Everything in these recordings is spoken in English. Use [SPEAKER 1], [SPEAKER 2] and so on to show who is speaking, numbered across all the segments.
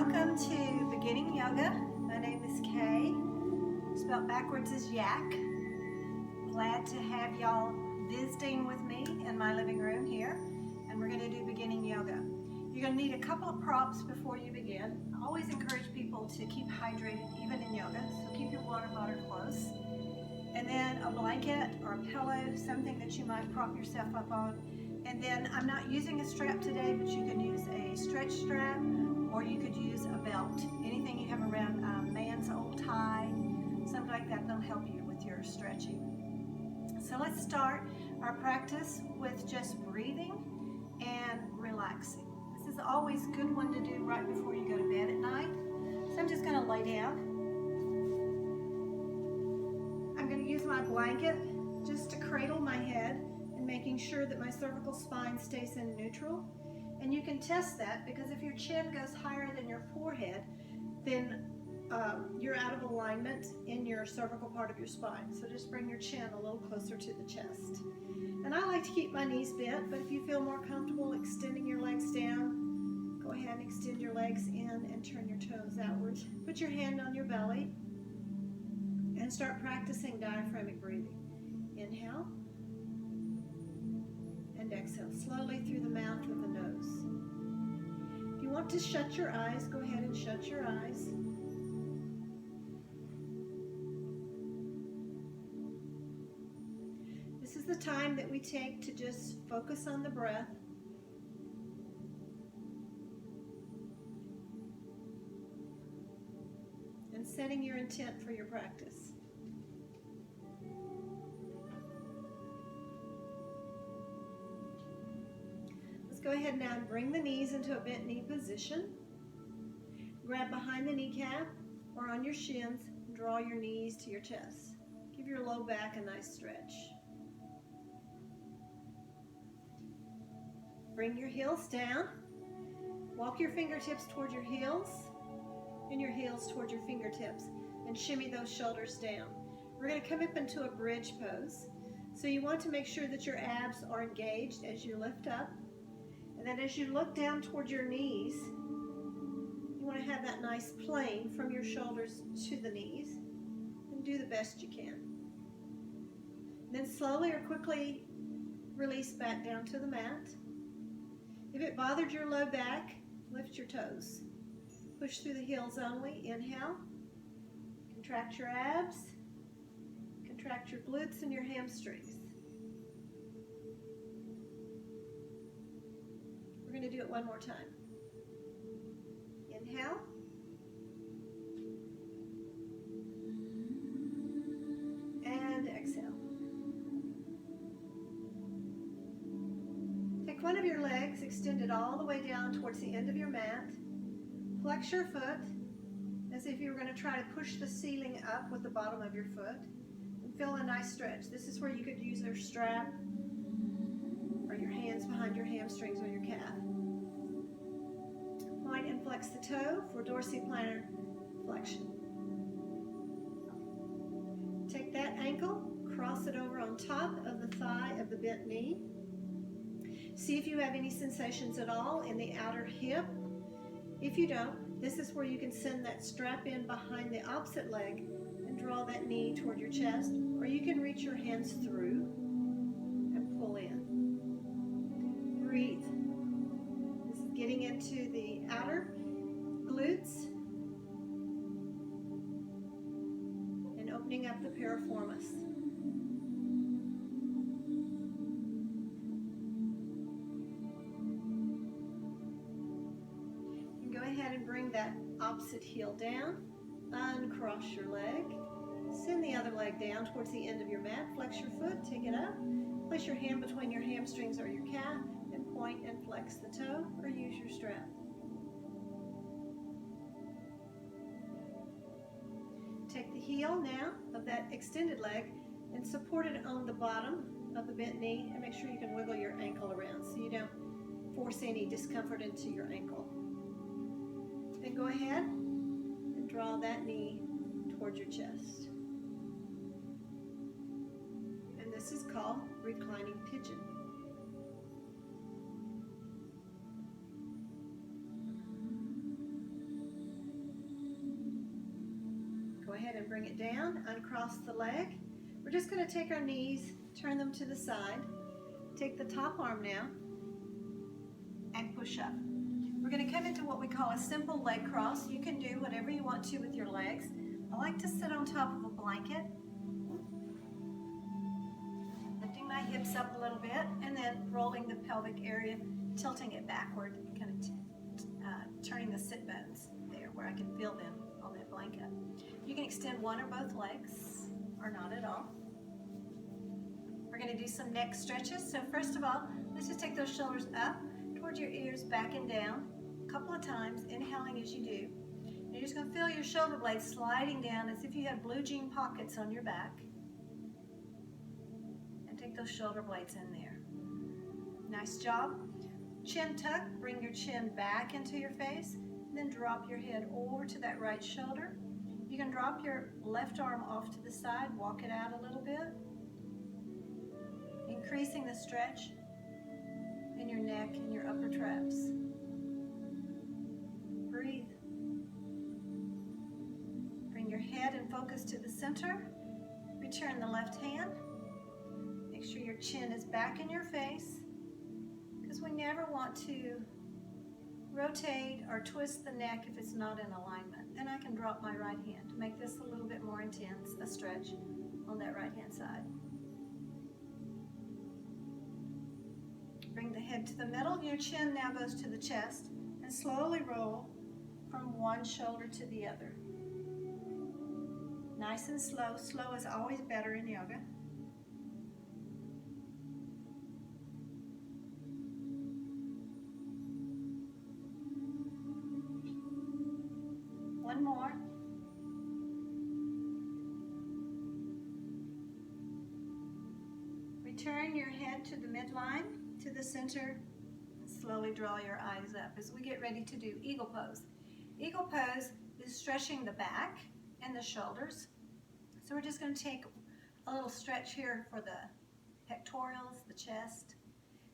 [SPEAKER 1] Welcome to Beginning Yoga. My name is Kay. Spelled backwards is Yak. Glad to have y'all visiting with me in my living room here. And we're going to do beginning yoga. You're going to need a couple of props before you begin. I always encourage people to keep hydrated even in yoga, so keep your water bottle close. And then a blanket or a pillow, something that you might prop yourself up on. And then I'm not using a strap today, but you can use a stretch strap or you could use a belt. Anything you have around man's old tie, something like that, that'll help you with your stretching. So let's start our practice with just breathing and relaxing. This is always a good one to do right before you go to bed at night. So I'm just going to lay down. I'm going to use my blanket just to cradle my head and making sure that my cervical spine stays in neutral. And you can test that because if your chin goes higher than your forehead, then you're out of alignment in your cervical part of your spine. So just bring your chin a little closer to the chest. And I like to keep my knees bent, but if you feel more comfortable extending your legs down, go ahead and extend your legs in and turn your toes outwards. Put your hand on your belly and start practicing diaphragmatic breathing. Inhale and exhale slowly through the mouth with the nose. If you want to shut your eyes, go ahead and shut your eyes. This is the time that we take to just focus on the breath. And setting your intent for your practice. Go ahead now and bring the knees into a bent knee position. Grab behind the kneecap or on your shins and draw your knees to your chest. Give your low back a nice stretch. Bring your heels down. Walk your fingertips toward your heels and your heels toward your fingertips and shimmy those shoulders down. We're going to come up into a bridge pose. So you want to make sure that your abs are engaged as you lift up. And then as you look down toward your knees, you want to have that nice plane from your shoulders to the knees and do the best you can. Then slowly or quickly release back down to the mat. If it bothered your low back, lift your toes. Push through the heels only. Inhale. Contract your abs. Contract your glutes and your hamstrings. We're going to do it one more time. Inhale. And exhale. Take one of your legs, extend it all the way down towards the end of your mat. Flex your foot as if you were going to try to push the ceiling up with the bottom of your foot. And feel a nice stretch. This is where you could use your strap or your hands behind your hamstrings or your calf. Point and flex the toe for dorsiplantar flexion. Take that ankle, cross it over on top of the thigh of the bent knee. See if you have any sensations at all in the outer hip. If you don't, this is where you can send that strap in behind the opposite leg and draw that knee toward your chest, or you can reach your hands through and pull in. Breathe. This is getting into the outer glutes and opening up the piriformis. And go ahead and bring that opposite heel down. Uncross your leg. Send the other leg down towards the end of your mat. Flex your foot, take it up. Place your hand between your hamstrings or your calf and point and flex the toe or use your strap. Take the heel now of that extended leg and support it on the bottom of the bent knee and make sure you can wiggle your ankle around so you don't force any discomfort into your ankle. Then go ahead and draw that knee toward your chest. And this is called reclining pigeon. ahead and bring it down, uncross the leg. We're just going to take our knees, turn them to the side, take the top arm now, and push up. We're going to come into what we call a simple leg cross. You can do whatever you want to with your legs. I like to sit on top of a blanket, lifting my hips up a little bit, and then rolling the pelvic area, tilting it backward, kind of turning the sit bones there where I can feel them on that blanket. You can extend one or both legs, or not at all. We're going to do some neck stretches. So first of all, let's just take those shoulders up towards your ears, back and down a couple of times, inhaling as you do. And you're just going to feel your shoulder blades sliding down as if you had blue jean pockets on your back. And take those shoulder blades in there. Nice job. Chin tuck, bring your chin back into your face, and then drop your head over to that right shoulder. You can drop your left arm off to the side, walk it out a little bit, increasing the stretch in your neck and your upper traps. Breathe. Bring your head and focus to the center. Return the left hand. Make sure your chin is back in your face, because we never want to rotate or twist the neck if it's not in alignment. And I can drop my right hand to make this a little bit more intense, a stretch on that right hand side. Bring the head to the middle. Your chin now goes to the chest, and slowly roll from one shoulder to the other. Nice and slow. Slow is always better in yoga. One more. Return your head to the midline, to the center, and slowly draw your eyes up as we get ready to do eagle pose. Eagle pose is stretching the back and the shoulders. So we're just going to take a little stretch here for the pectorals, the chest.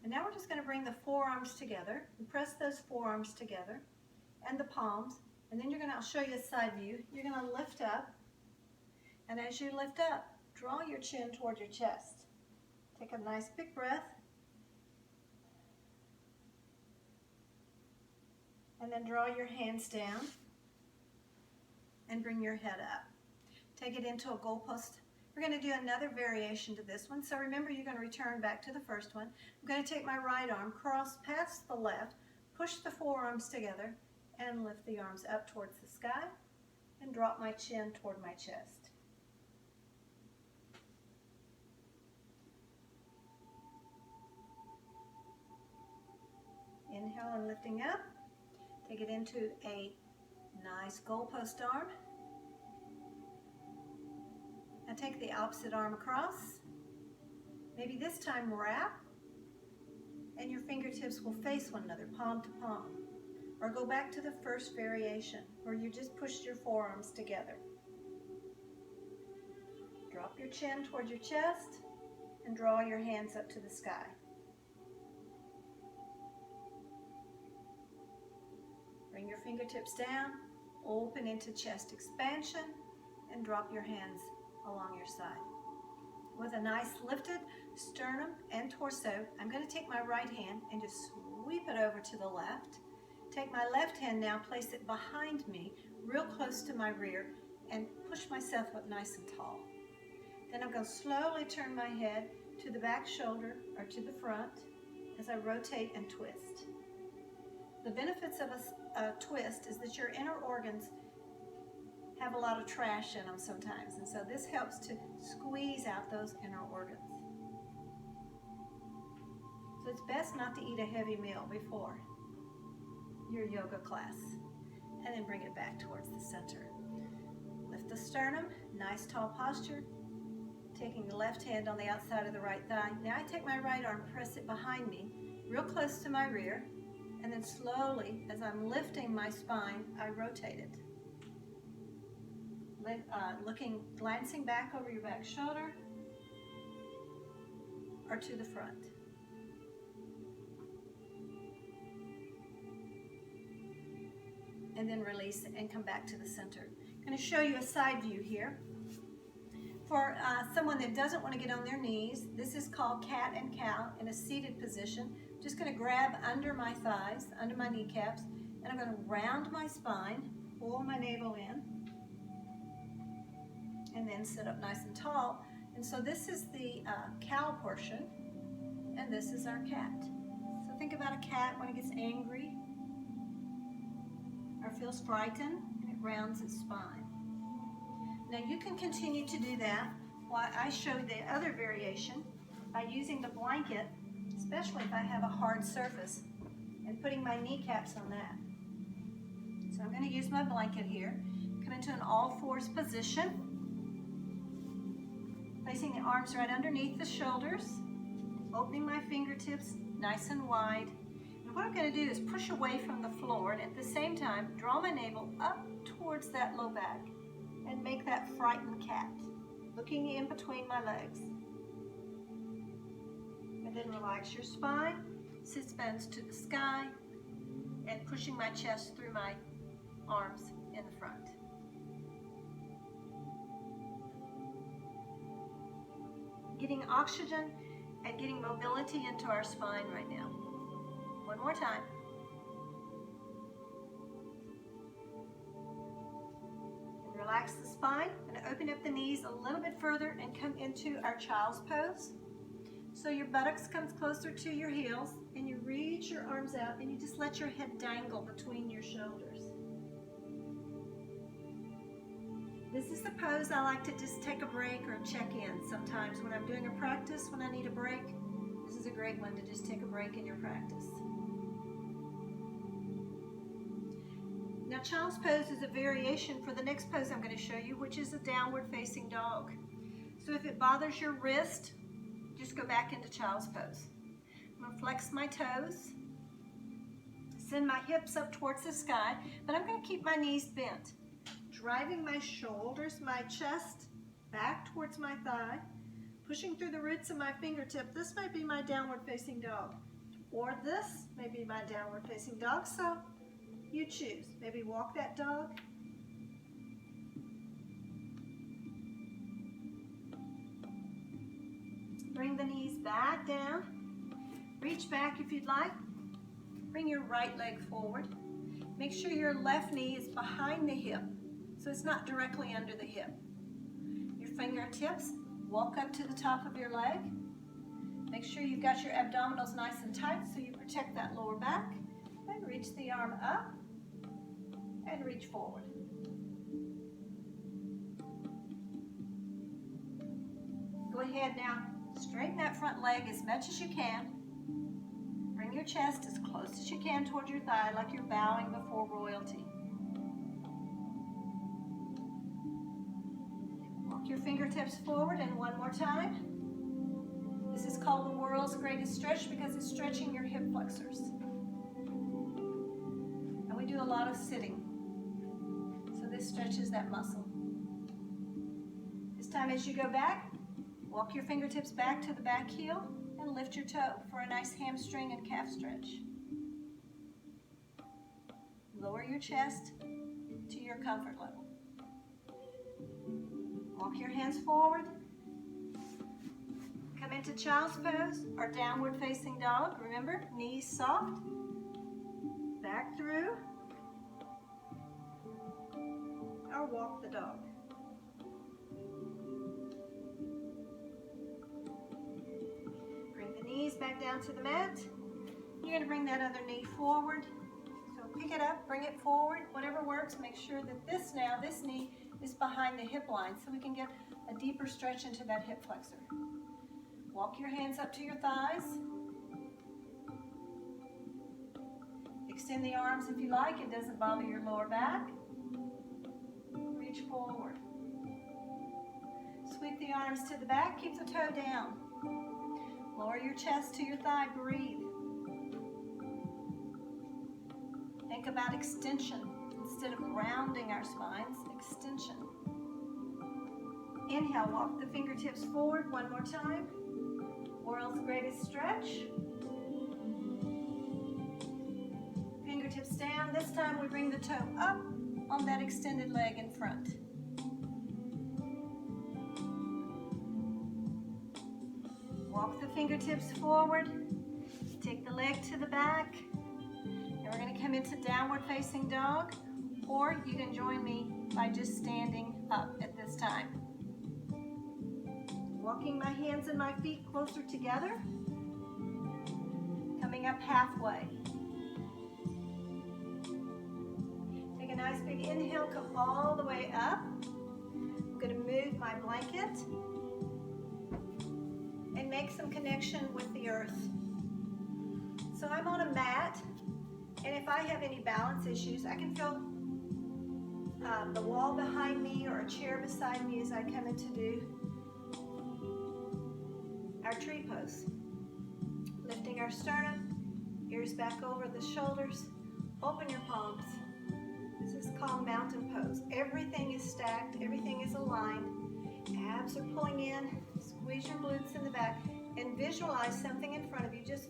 [SPEAKER 1] And now we're just going to bring the forearms together and press those forearms together and the palms. And then I'll show you a side view. You're going to lift up. And as you lift up, draw your chin toward your chest. Take a nice big breath. And then draw your hands down and bring your head up. Take it into a goalpost. We're going to do another variation to this one. So remember, you're going to return back to the first one. I'm going to take my right arm, cross past the left, push the forearms together, and lift the arms up towards the sky, and drop my chin toward my chest. Inhale and lifting up. Take it into a nice goalpost arm. And take the opposite arm across. Maybe this time wrap, and your fingertips will face one another, palm to palm. Or go back to the first variation, where you just pushed your forearms together. Drop your chin toward your chest, and draw your hands up to the sky. Bring your fingertips down, open into chest expansion, and drop your hands along your side. With a nice lifted sternum and torso, I'm going to take my right hand and just sweep it over to the left. Take my left hand now, place it behind me, real close to my rear, and push myself up nice and tall. Then I'm going to slowly turn my head to the back shoulder or to the front as I rotate and twist. The benefits of a twist is that your inner organs have a lot of trash in them sometimes, and so this helps to squeeze out those inner organs. So it's best not to eat a heavy meal before your yoga class, and then bring it back towards the center. Lift the sternum, nice tall posture, taking the left hand on the outside of the right thigh. Now I take my right arm, press it behind me, real close to my rear, and then slowly, as I'm lifting my spine, I rotate it. Glancing back over your back shoulder or to the front. And then release and come back to the center. I'm going to show you a side view here. For someone that doesn't want to get on their knees, this is called cat and cow in a seated position. I'm just going to grab under my thighs, under my kneecaps, and I'm going to round my spine, pull my navel in, and then sit up nice and tall. And so this is the cow portion, and this is our cat. So think about a cat when it gets angry or feels frightened, and it rounds its spine. Now you can continue to do that while I show the other variation by using the blanket, especially if I have a hard surface, and putting my kneecaps on that. So I'm going to use my blanket here, come into an all-fours position, placing the arms right underneath the shoulders, opening my fingertips nice and wide. And what I'm going to do is push away from the floor, and at the same time draw my navel up towards that low back and make that frightened cat, looking in between my legs. And then relax your spine, sits bones to the sky, and pushing my chest through my arms in the front. Getting oxygen and getting mobility into our spine right now. One more time. And relax the spine and open up the knees a little bit further and come into our child's pose. So your buttocks comes closer to your heels and you reach your arms out and you just let your head dangle between your shoulders. This is the pose I like to just take a break or check in. Sometimes when I'm doing a practice, when I need a break, this is a great one to just take a break in your practice. Now child's pose is a variation for the next pose I'm going to show you, which is a downward facing dog. So if it bothers your wrist, just go back into child's pose. I'm going to flex my toes, send my hips up towards the sky, but I'm going to keep my knees bent, driving my shoulders, my chest back towards my thigh, pushing through the roots of my fingertip. This might be my downward facing dog, or this may be my downward facing dog, so you choose. Maybe walk that dog. Bring the knees back down. Reach back if you'd like. Bring your right leg forward. Make sure your left knee is behind the hip, so it's not directly under the hip. Your fingertips walk up to the top of your leg. Make sure you've got your abdominals nice and tight so you protect that lower back. And reach the arm up and reach forward. Go ahead now, straighten that front leg as much as you can. Bring your chest as close as you can toward your thigh, like you're bowing before royalty. Walk your fingertips forward, and one more time. This is called the world's greatest stretch because it's stretching your hip flexors. And we do a lot of sitting, so this stretches that muscle. This time as you go back, walk your fingertips back to the back heel and lift your toe for a nice hamstring and calf stretch. Lower your chest to your comfort level. Walk your hands forward. Come into child's pose or downward facing dog. Remember, knees soft. Back through. Or walk the dog. Knees back down to the mat. You're going to bring that other knee forward. So pick it up, bring it forward, whatever works. Make sure that this knee is behind the hip line so we can get a deeper stretch into that hip flexor. Walk your hands up to your thighs. Extend the arms if you like. It doesn't bother your lower back. Reach forward. Sweep the arms to the back. Keep the toe down. Lower your chest to your thigh, breathe. Think about extension. Instead of rounding our spines, extension. Inhale, walk the fingertips forward one more time. World's greatest stretch. Fingertips down. This time we bring the toe up on that extended leg in front. Walk the fingertips forward. Take the leg to the back. And we're going to come into downward facing dog, or you can join me by just standing up at this time. Walking my hands and my feet closer together. Coming up halfway. Take a nice big inhale, come all the way up. I'm going to move my blanket and make some connection with the earth. So I'm on a mat, and if I have any balance issues, I can feel the wall behind me or a chair beside me as I come in to do our tree pose. Lifting our sternum, ears back over the shoulders, open your palms. This is called mountain pose. Everything is stacked, everything is aligned. Abs are pulling in, squeeze your glutes in the back, and visualize something in front of you. Just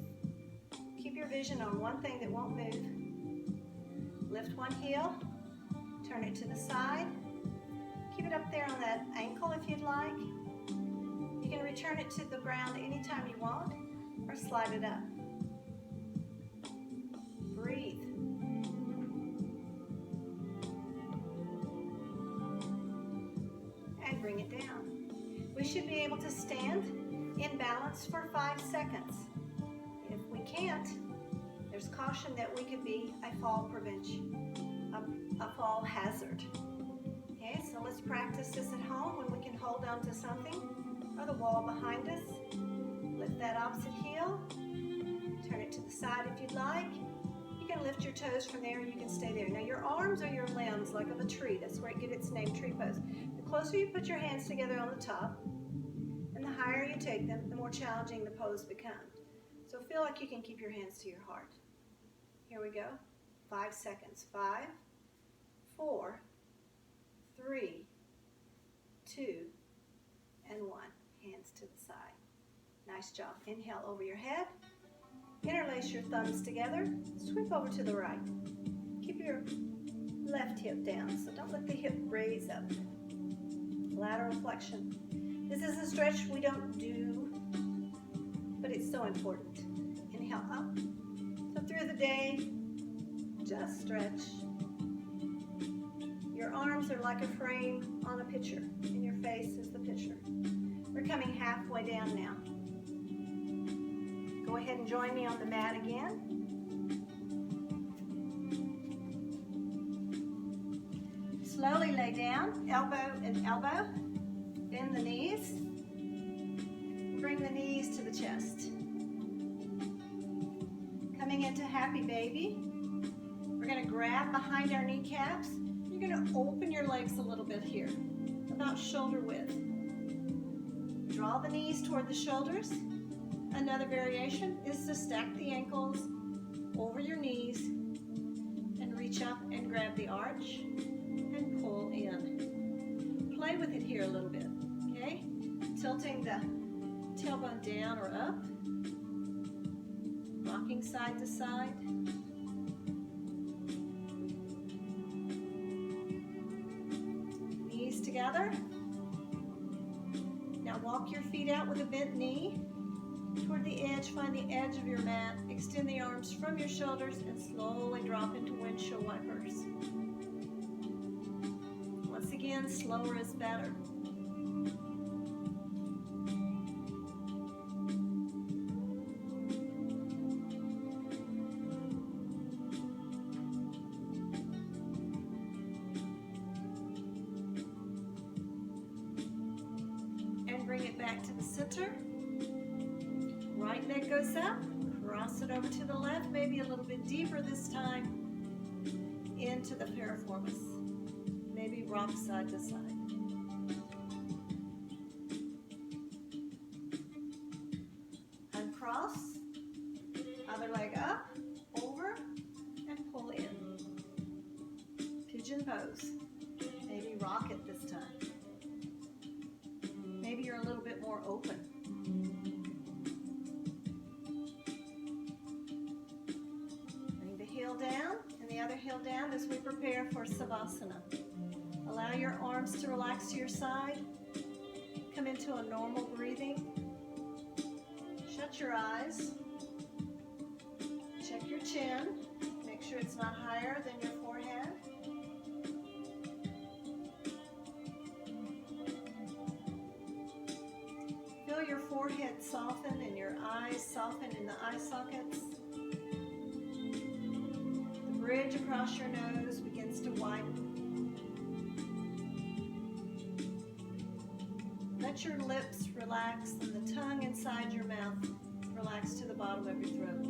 [SPEAKER 1] keep your vision on one thing that won't move. Lift one heel, turn it to the side. Keep it up there on that ankle if you'd like. You can return it to the ground anytime you want, or slide it up. Breathe. And bring it down. We should be able to stand in balance for 5 seconds. If we can't, there's caution that we could be a fall prevention, a fall hazard. Okay, so let's practice this at home when we can hold on to something or the wall behind us. Lift that opposite heel, turn it to the side if you'd like. You can lift your toes from there, you can stay there. Now your arms are your limbs, like of a tree. That's where it gets its name, tree pose. The closer you put your hands together on the top, and the higher you take them, the more challenging the pose becomes. So feel like you can keep your hands to your heart. Here we go. 5 seconds. 5, 4, 3, 2, and 1. Hands to the side. Nice job. Inhale over your head. Interlace your thumbs together. Sweep over to the right. Keep your left hip down, so don't let the hip raise up. Lateral flexion. This is a stretch we don't do, but it's so important. Inhale up. So through the day, just stretch. Your arms are like a frame on a picture, and your face is the picture. We're coming halfway down now. Go ahead and join me on the mat again. Slowly lay down, elbow and elbow. Bend the knees. Bring the knees to the chest. Coming into happy baby. We're going to grab behind our kneecaps. You're going to open your legs a little bit here, about shoulder width. Draw the knees toward the shoulders. Another variation is to stack the ankles over your knees and reach up and grab the arch and pull in. Play with it here a little bit, okay? Tilting the tailbone down or up. Rocking side to side. Knees together. Now walk your feet out with a bent knee. Toward the edge, find the edge of your mat. Extend the arms from your shoulders and slowly drop into windshield wipers. Once again, slower is better. And bring it back to the center. Right leg goes up, cross it over to the left, maybe a little bit deeper this time, into the piriformis. Maybe rock side to side. Uncross, other leg up, over, and pull in. Pigeon pose. Maybe rock it this time. Maybe you're a little bit more open. Down and the other heel down as we prepare for Savasana. Allow your arms to relax to your side. Come into a normal breathing. Shut your eyes. Check your chin. Make sure it's not higher than your forehead. Feel your forehead soften and your eyes soften in the eye sockets. The bridge across your nose begins to widen. Let your lips relax and the tongue inside your mouth relax to the bottom of your throat.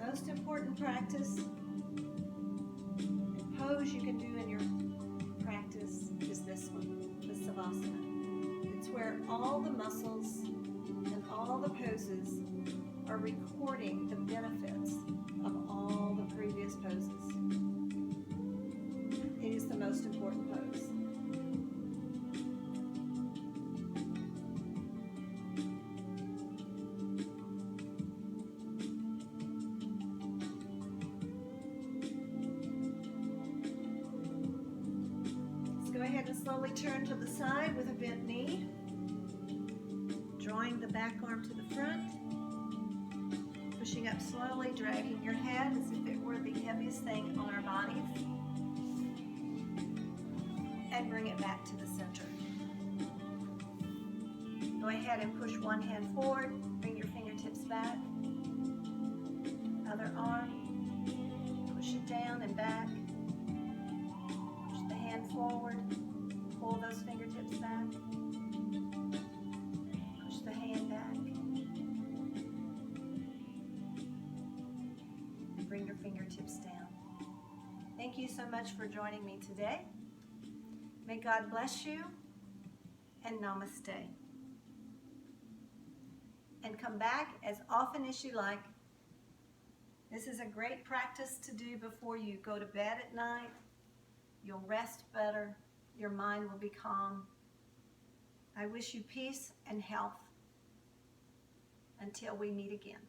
[SPEAKER 1] Most important practice and pose you can do in your practice is this one, the Savasana. It's where all the muscles and all the poses are recording the benefits of all the previous poses. It is the most important pose. Go ahead and slowly turn to the side with a bent knee, drawing the back arm to the front, pushing up slowly, dragging your head as if it were the heaviest thing on our bodies, and bring it back to the center. Go ahead and push one hand forward, bring your fingertips back, other arm, push it down and back. Forward, pull those fingertips back, push the hand back, and bring your fingertips down. Thank you so much for joining me today. May God bless you, and namaste. And come back as often as you like. This is a great practice to do before you go to bed at night. You'll rest better. Your mind will be calm. I wish you peace and health until we meet again.